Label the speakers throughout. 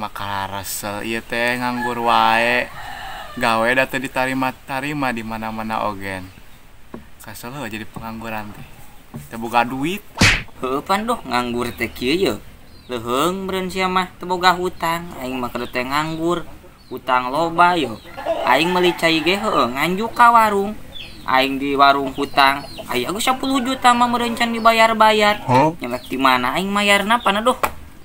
Speaker 1: mah resel ieu teh nganggur wae. Gawe da teu ditarima-tarima di mana-mana ogen. Kasel heuh jadi pengangguran teh. Teu boga duit.
Speaker 2: Heuh pan doh nganggur teh kieu ye. Leuheung meureun sia mah teu boga hutang, aing mah keur teh nganggur. Hutang loba yo. Aing meuli cai ge heuh nganjuk ka warung. Aing di warung hutang, aya geus 10 juta mah meureun can dibayar-bayar. Nyelek di mana aing mayarna pana doh.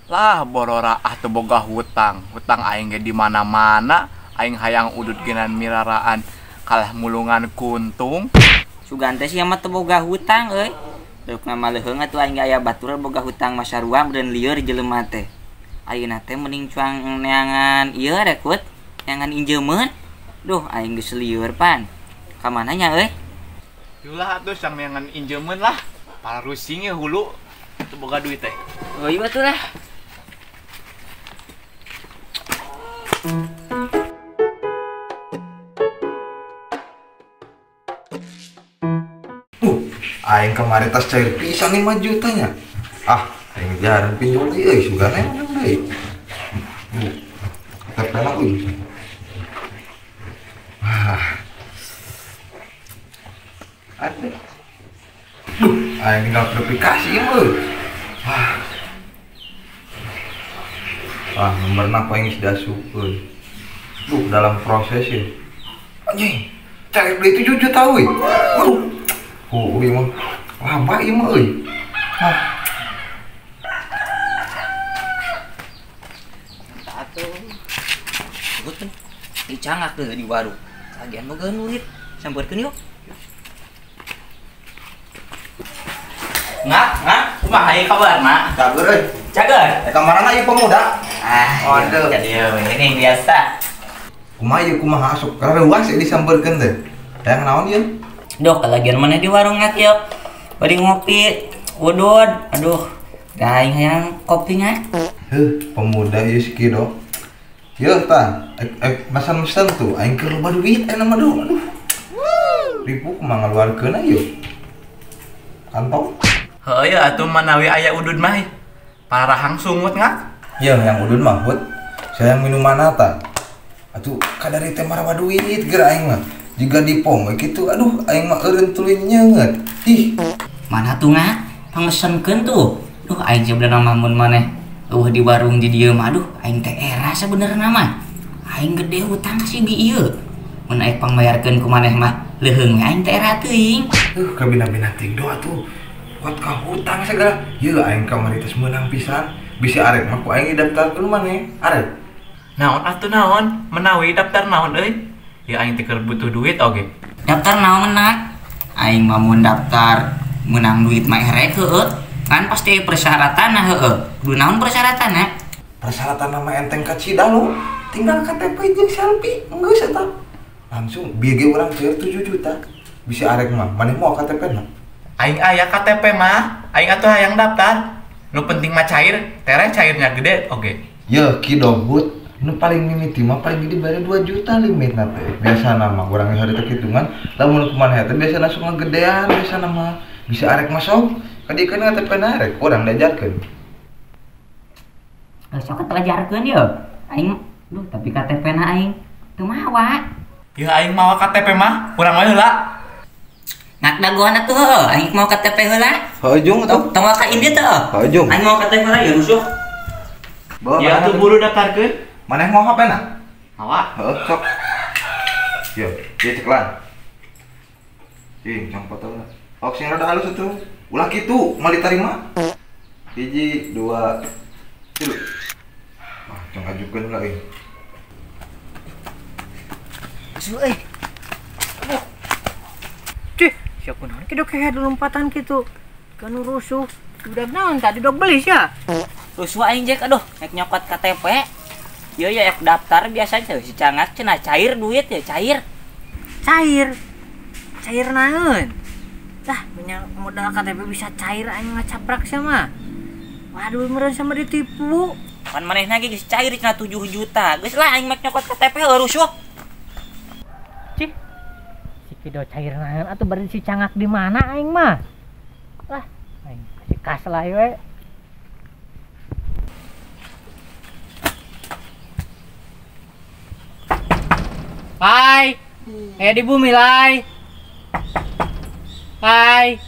Speaker 1: Lah borora teu boga hutang. Hutang aing ge di mana-mana. Aing hayang udud genan miraraan kalah mulungan kuntung.
Speaker 2: Sugan teh sia mah teu boga hutang euy. Deuk nama leuheung atuh aing aya batur boga hutang masarua meureun lieur jelema teh. Ayeuna teh mending cuang neangan ieu rekut, neangan injeumeun. Duh aing geus lieur pan. Ka mana nya euy?
Speaker 1: Yulah atuh sang neangan injeumeun lah. Para rusing ya hulu teu boga duit teh.
Speaker 2: Oh iya batur lah.
Speaker 3: Aing kemarin tas cair pisan 5 jutanya. Aing jarang pinjol deui euy, sugana menang deui. Tepena euy. Ada. Aing tinggal verifikasi euy. Nomorna aing sudah super. Dalam proses ya. Anjing, cair beli 7 juta euy. Iya mah, lama iya mah euy.
Speaker 2: Atuh. Betul. Dicangak deh di warung. Lagian boga nulit. Sampeurkeun yuk. Ngak, kumaha ieu kabarna?
Speaker 3: Cager euy.
Speaker 2: Cager.
Speaker 3: Kamarana ieu pemuda.
Speaker 2: Waduh. Jadi ini biasa.
Speaker 3: Kumaha asup kareuas disampeurkeun teh. Hayang naon ieu?
Speaker 2: Duh, kalagian mana di warung ngak yuk. Bari ngopi, udud. Aduh, gaing hayang kopi ngak.
Speaker 3: Pemuda ieu si Kido. Yeuh tah, mesen tuh, aing keur loba duit aya mah doh. Aduh. Ribu kumaha ngaluarkeun aya. Kantong.
Speaker 1: Heuh ya atuh manawi aya udud mah. Parahang sungut ngak.
Speaker 3: Yeuh yang udud mah hut. Saya minuman tah. Atuh kadari teh marawa duit geura aing mah. Juga di pom gitu, aduh, aing mah eureun tuluy nyeungeut. Ih,
Speaker 2: mana tuh ngak? Pangesenkeun tuh. Duh, aing sebenarnya mamun maneh. Di warung di dieu mah, aduh, aing teh era sabenerna mah. Aing gede hutang ka si bi ieu. Mun aing pangbayarkeun ku maneh mah, leuheung aing teh era teuing.
Speaker 3: Kabina-bina ting doa tuh. Kuat ka hutang segala. Yeuh, aing kamari teh meunang pisan. Bisi arek mah ku aing daftarkeun maneh. Arek.
Speaker 1: Naon atuh naon? Menawi daftar naon euy? Ya aing teh keur butuh duit oge.
Speaker 2: Daftar naon nak? Aing mah mun daftar menang duit mah erek heueuh. Kan pasti persyaratanna heueuh. Kudu naon persyaratanna?
Speaker 3: Persyaratan nama enteng ka Cidalu. Tinggal KTP jeung selfie. Geus eta. Langsung bieu ge urang bayar 7 juta. Bisa arek mah. Maneh mau KTP-na?
Speaker 1: Aing aya KTP mah. Aing atuh hayang daftar. Nu penting mah cair, tere cairnya gede oge.
Speaker 3: Yeuh, Kido hut. Nu paling mimiti mah paling gede bare 2 juta limitna teh. Biasana mah urang hari teh kitungan, lamun kumaha teh biasana sok ngagedean, biasana mah bisa arek masuk. Kadikeun KTP-na arek urang diajarkeun.
Speaker 2: Sok diajarkeun yeuh. Aing duh tapi KTP-na aing teu mawa.
Speaker 1: Ya aing mawa KTP mah, urang mah heula.
Speaker 2: Nak dagoan atuh heueuh, aing mau KTP heula.
Speaker 3: Heuh atuh.
Speaker 2: Tong ka Indi teh.
Speaker 3: Heuh.
Speaker 2: Aing mau KTP heula ya rusuh.
Speaker 1: Ya atuh buru daftarkeun.
Speaker 3: Maneh mau HP-na?
Speaker 1: Mawa.
Speaker 3: Heuh, sok. Yo, ieu ceklan. Cing, foto lah. Oh, sing rada halus atuh. Ulah kitu, mal ditarima. 1 2 3. Cong ajukeun heula euy.
Speaker 4: Su euy. Cih, siapa naon kido kayak ada lompatan gitu. Kan rusuh. Udah naon tadi dog beli ya.
Speaker 2: Rusuh aing jek aduh, nek nyokot KTP. Yo ya daftar biasa teh si cangak cenah cair duit ya cair.
Speaker 4: Cair naon? Lah, punya modal KTP bisa cair aing ngacaprak sama. Waduh, meureun sama ditipu.
Speaker 2: Kan manehna ge geus cair cenah 7 juta. Geus lah aing mek nyokot KTP heuh rusuh.
Speaker 4: Cih. Si kido cair naon atuh bari si cangak di mana aing mah? Lah, aing kasih kas lah we. Hai. Di bumi lai. Hai.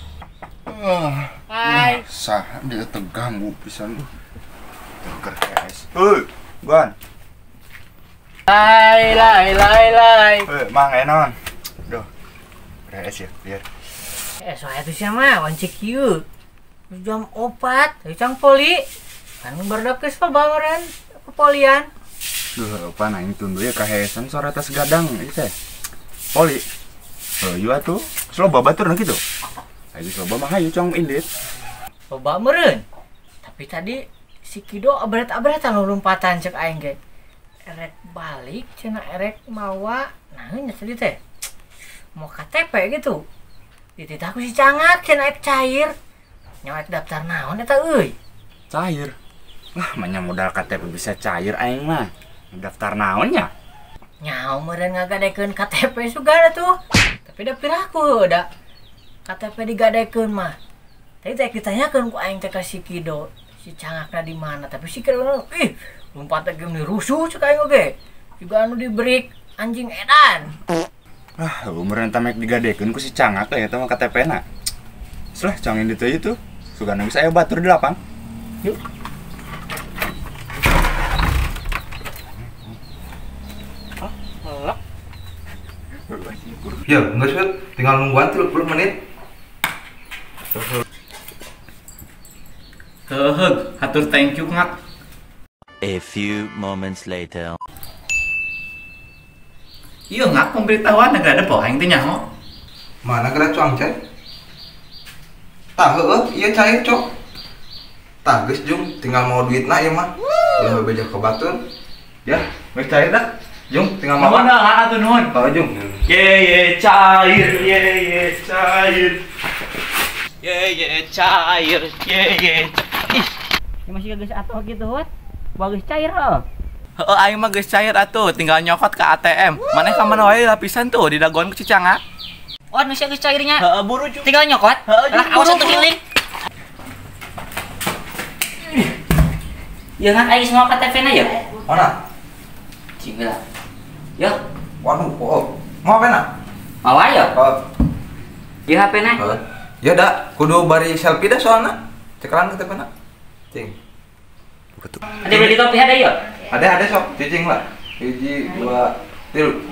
Speaker 4: Hai.
Speaker 3: Sah dia terganggu pisan tuh. Terkeres. Hei, Ban.
Speaker 4: Lai.
Speaker 3: Mang enon. Duh. Keres ya, biar.
Speaker 4: Soalnya itu siapa? Wancik yuk. Jam 4, cang poli. Kan berdekes pa bangeran kepolian.
Speaker 3: Duh, apa nang tundu ya kahesan sore atas gadang itu teh. Poli. Oh, iya tuh. Sloba batur gitu. Ayo sloba mah hayu cong indit.
Speaker 4: Loba meureun. Tapi tadi si Kido abret-abretan lompatan cek aing ge. Erek balik cenah erek mawa. Nah, nya tadi teh. Mau KTP gitu. Dititah ku si Cangak cenah ek cair. Nyawa daftar naon eta euy?
Speaker 3: Cair. Lah, manya modal KTP bisa cair aing mah. Daftar naonnya?
Speaker 4: Nyawa meureun ngagadekeun KTP sugana tuh. Tapi da piraku da KTP digadekeun mah. Tadi teh ditanyakeun ku aing teh ka si Kido, si Cangakna di mana? Tapi si Kido lompat ge meni rusuh cek aing oge. Juga anu dibreak anjing edan.
Speaker 3: Ah, umurna tamek digadekeun ku si Cangak lah eta mah KTP-na. Selah cangin ditu ieu tuh. Sugana geus aya batur di lapang.
Speaker 4: Yuk.
Speaker 3: Ya, enggak sih, tinggal nungguan 30 menit.
Speaker 1: Hatur thank you ngak.
Speaker 5: A few moments later.
Speaker 1: Iya ngak pemberitahuan negara po aing teh nyaho.
Speaker 3: Mana geura cuang cai? Tah heueuh, ieu cair cok. Tah geus Jung, tinggal mau duitna ieu mah. Ulah beja ke batur. Ya, geus cair dah. Jung, tinggal mau.
Speaker 1: Nuhun dah atuh nuhun.
Speaker 3: Kalau Jung.
Speaker 1: Ye cair, ye cair. Ye cair, ye.
Speaker 4: Ya masih geus atuh gitu hot. Bagus cair heuh.
Speaker 1: Heeh, aing mah geus cair atuh, tinggal nyokot ke ATM. Maneh ka mana wae lapisan tuh di dagon ku Cicangak.
Speaker 4: Oh, masih geus cairnya.
Speaker 1: Heeh, buru Jung.
Speaker 4: Tinggal nyokot. Lah, awas atuh healing.
Speaker 2: Ya kan aing semua KTP-na ya.
Speaker 3: Mana?
Speaker 2: Cing lah. Ya,
Speaker 3: Waduh, oh. Mau apa nak?
Speaker 2: mawa ya.
Speaker 3: Oh.
Speaker 2: Di HP-na.
Speaker 3: Ya dah, kudu bari selfie dah soalna. Cekelan kita nak. Cing. Betul.
Speaker 2: Ada beli kopi ada ya?
Speaker 3: Ada sok, cicing lah. Hiji, dua, tilu.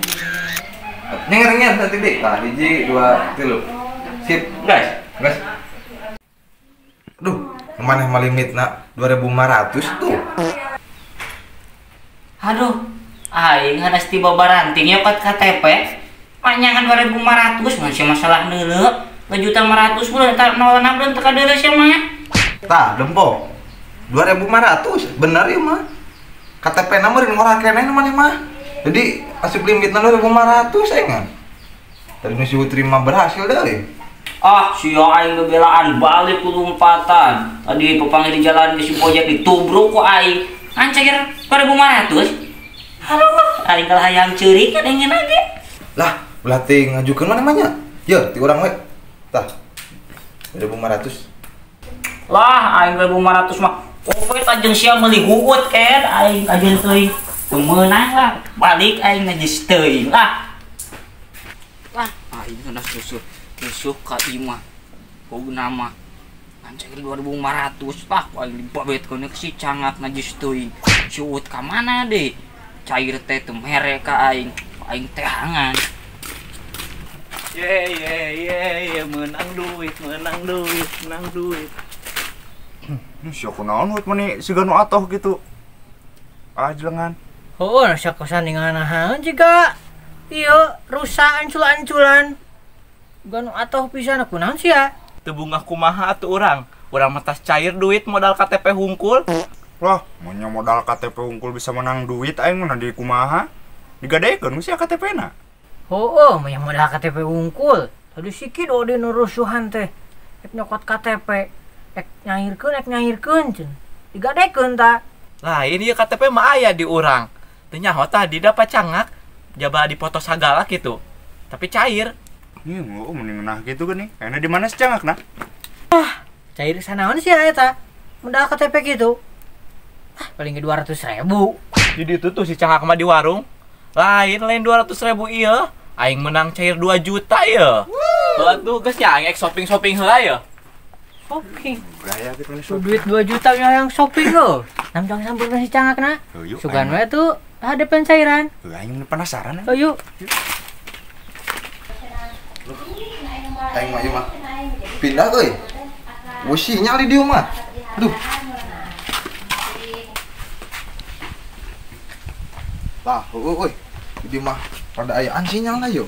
Speaker 3: Nyengerengnya satu titik. Nah, hiji, dua, tilu. Sip,
Speaker 2: Guys,
Speaker 3: Duh, mana mah limit nak 2.500 tuh.
Speaker 2: aduh. Aing hadas tiba baranting ya pat KTP. Panjangan 2.500 masih masalah neuleuh. 2.500.000 bulan tak 06 bulan teka deuleuh sia mah.
Speaker 3: Tah, dempo. 2.500, bener ya mah. KTP na meureun ngora keneh mana mah. Jadi asup limitna 2.500 saingan. Tadi nu si terima berhasil deui.
Speaker 2: Ah, sia aing bebelaan balik ku lompatan. Tadi pepanggil di jalan ke si Pojek ditubruk ku aing. Ancair 2.500. Aduh, aing kalah hayang ceurik kan ingin lagi.
Speaker 3: Lah, ulah teh ngajukeun mana namanya? Ye, ti urang we. Tah. 2.500.
Speaker 2: Lah, aing 2.500 mah. Pokoke tajeng sia meuli huut kan aing kajeun teuing. Temeunang lah, balik aing ngajis teuing lah. Lah, aing kena susuh ka imah. Kau nama ancair 2.500 lah, aing dibabetkeun ke si Cangak najis teuing. Siut ka mana deh? Cair teh teu mere ka aing tehangan.
Speaker 1: Ye, menang duit.
Speaker 3: Sia kunaon we mani siganu atoh gitu. Ajlengan.
Speaker 4: Oh, nasa kasandingan juga. Iya, rusak anculan. Ganu atuh pisan kunaon sia?
Speaker 1: Teu bunga kumaha atuh urang. Urang mah tas cair duit modal KTP hungkul.
Speaker 3: Wah, munnya modal KTP unggul bisa menang duit aing mah di kumaha? Digadekeun sia KTP-na.
Speaker 4: Oh, yang modal KTP unggul. Tadi si Kido di nurusuhan teh. Ek nyokot KTP. Ek nyairkeun cen. Digadekeun ta.
Speaker 1: Lain ieu KTP mah aya di urang. Teu nyaho tadi dapat Cangak. Jaba dipoto sagala gitu. Tapi cair.
Speaker 3: Iya, mending nah gitu geuning. Enak di mana si Cangakna?
Speaker 4: Cair sanaon sia eta? Modal KTP gitu. Paling ke 200.000.
Speaker 1: Di ditu tuh si Cangak mah di warung. Lain 200.000 iya. Aing menang cair 2 juta ya. Tuh geus nya aing shopping heula ya.
Speaker 4: Shopping.
Speaker 3: Gaya gitu nih.
Speaker 4: Tuh duit 2 juta yang shopping lo. Nampang sampurna si cangakna. Sugan we tuh ada pencairan.
Speaker 3: Aing penasaran.
Speaker 4: Oh yuk.
Speaker 3: Aing mah pindah euy. Sinyal di dieu mah. Aduh. Tah, euy. Di mah pada ayaan sinyal lah yo.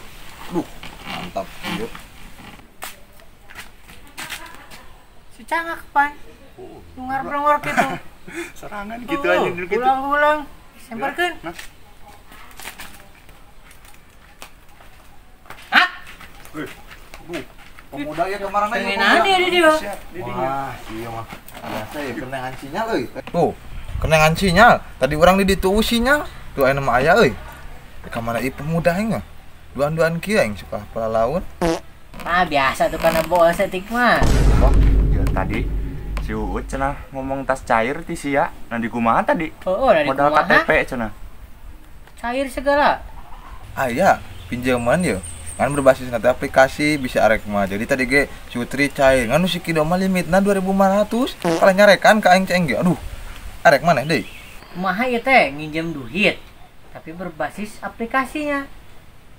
Speaker 3: Aduh, mantap yo.
Speaker 4: Si cangak pan. Ngarep-ngarep gitu.
Speaker 3: Serangan gitu aja gitu.
Speaker 4: Ulang-ulang. Semparkeun.
Speaker 3: Pemuda ya kemarin aja.
Speaker 4: Pengen ada di dia.
Speaker 3: Wah, iya mah. Biasa ya kenangan sinyal euy. Tuh, kenangan sinyal. Tadi orang di ditu sinyal. Tuh aya nama aya euy. Ka mana ieu pemuda aing mah. Duan-duan kieu aing suka pelalaun.
Speaker 4: Ah biasa tuh karena bawa setik mah.
Speaker 6: Oh, ya tadi si Uut cenah ngomong tas cair ti sia. Nah di kumaha tadi?
Speaker 4: Oh, dari
Speaker 6: Modal
Speaker 4: kumaha?
Speaker 6: KTP cenah.
Speaker 4: Cair segala.
Speaker 3: Aya pinjaman yo. Kan berbasis nanti aplikasi bisa arek mah. Jadi tadi ge Sutri cair. Nganu si kido mah limitna 2.500. Kalau nyarekan ka aing ceng ge. Aduh. Arek maneh deui?
Speaker 4: Kumaha ieu teh nginjem duit. Tapi berbasis aplikasinya.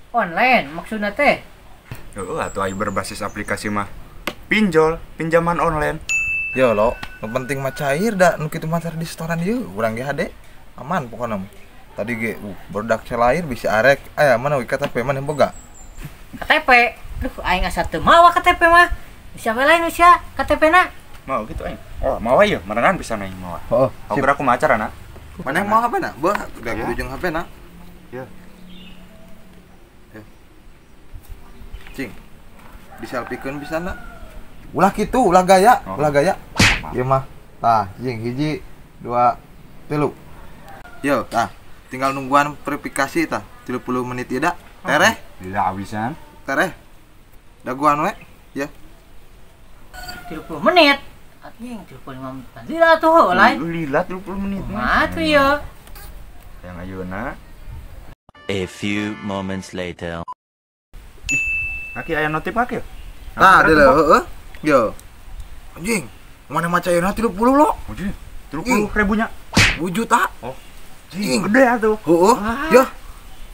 Speaker 4: Online maksudnya teh.
Speaker 6: Heeh, atuh aya berbasis aplikasi mah. Pinjaman online.
Speaker 3: Yo lo, nu penting mah cair da nu kitu mah di setoran ieu. Urang ge hade. Aman pokona mah. Tadi ge berdak celair bisa arek. Aya mana we KTP maneh boga?
Speaker 4: KTP. Duh aing asa teu mawa KTP mah. Bisa we lain sia KTP-na.
Speaker 6: Mau gitu aing. Oh, mau ya, merengan bisa naik mau.
Speaker 3: Heeh.
Speaker 6: Aku kira aku macar anak.
Speaker 3: Maneh mau HP na? Beuh, udah kudu jeung HP na.
Speaker 6: Ya.
Speaker 3: Cing. Diselfiekeun bisa na? Ulah kitu, ulah gaya,
Speaker 6: Oh.
Speaker 3: ulah gaya. Ieu mah. Tah, cing hiji, 2, 3. Yo, tah. Tinggal nungguan verifikasi tah. 30 menit ieu da. Tereh,
Speaker 6: Tidak habisan.
Speaker 3: tereh. Daguan we. Ya.
Speaker 4: 30 menit. Anjing 35 menit. Lila tuh lain.
Speaker 6: Lu lilat 20 menit
Speaker 4: Mah tuh ya.
Speaker 6: Yang ayeuna.
Speaker 5: A few moments later.
Speaker 6: Kaki aya notif kaki.
Speaker 3: Tah, deuleu heueuh. Yo. Anjing, mana mah cairna 30 lo?
Speaker 6: Ujung 30.000-nya.
Speaker 3: 2 juta.
Speaker 6: Jing, gede atuh.
Speaker 3: Heueuh. Ya.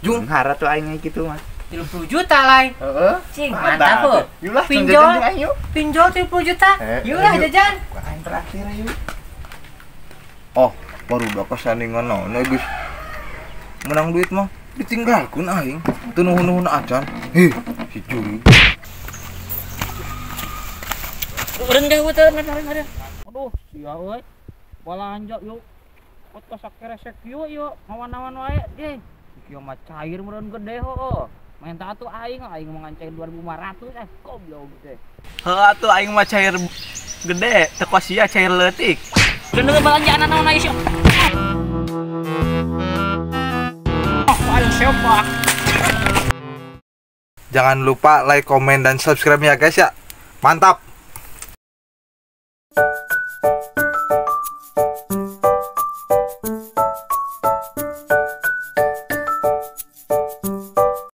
Speaker 3: Jung.
Speaker 6: Ngara tuh aing kitu mah.
Speaker 4: 30 juta lain.
Speaker 6: Heeh.
Speaker 4: Cing, mantap tuh.
Speaker 6: Yulah
Speaker 4: Pinjol.
Speaker 6: ayo.
Speaker 4: Pinjol 30 juta. Yuk lah jajan.
Speaker 6: Aing traktir ayo.
Speaker 3: Oh, baru udah kesandingan naon geus. Menang duit mah ditinggalkeun aing. Teu nuhun-nuhun acan. Heh, si juri.
Speaker 4: Rendah betul, rendah. Aduh, sia euy. Balanja yuk. Podcast sakeresek yuk. Mawan-mawan wae, ge. Kieu mah cair meureun gede heuh. Main tatu aing mah ngancair 2.500 goblok teh.
Speaker 1: Heuh atuh aing mah cair gede, teu sia cair leutik.
Speaker 4: Bener balanjaan naon aya sih. Aing sepak.
Speaker 3: Jangan lupa like, komen, dan subscribe ya guys ya. Mantap.